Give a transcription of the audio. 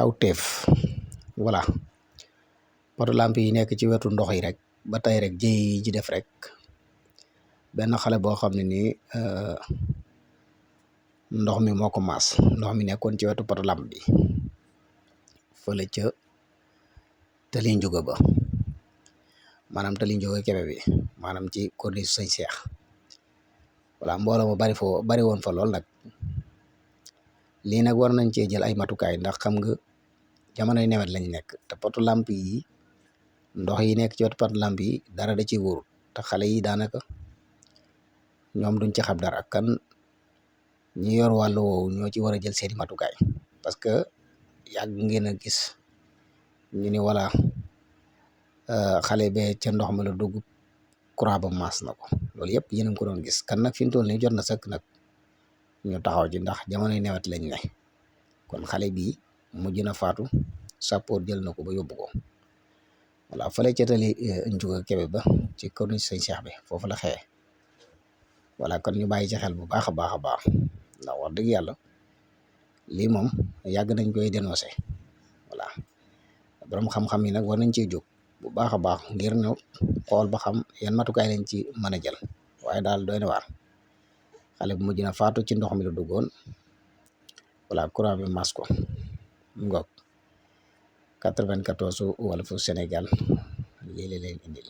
kawteef voilà poto lamp yi nekk ci wetu ndox yi rek ba tey rek ji def rek benn xale boo xam ne nii ndox mi moo ko maas ndox mi nekkoon ci wetu poto lamp bi fële ca tali njuga ba maanaam tali njuga kebe bi maanaam ci corniche sëñ Seex voilà mbooloo mu bari woon fa lool nag lii nag war nañ cee jël ay matukaay ndax xam nga jamonoy nawet lañ nekk te poto lamp yi ndox yi nekk ci wetu poto lamp yi dara da ciy wóorul te xale yi daanaka ñoom duñ ci xam dara kan ñi yor wàllu woowu ñoo ci war a jël seeni matukaay parce que yàgg ngeen a gis ñu ni wala xale be ca ndox ma la dugg courant ba maas na ko loolu yëpp yéen a ngi ko doon gis kan nag fi mu toll nii jot na sëkk nag ñu taxaw ci ndax jamonoy nawet lañ ne kon xale bii mujj na faatu sappoor jël na ko ba yóbbu ko voilà fële ca tali njuga kebe ba ci corniche sëñ Seex bi foofu la xëyee voilà kon ñu bàyyi ci xel bu baax a baax a baax ndax wax dëgg yàlla lii moom yàgg nañ koy dénoncé voilà borom xam-xam yi nag war nañ cee jóg bu baax a baax ngir ñëw xool ba xam yan matukaay lañ ci mën a jël waaye daal doy na waar xale bu mujj na faatu ci ndox mi la duggoon voilà courant bi mas ko ngoog 94 Walfu Sénégal lii la leen indil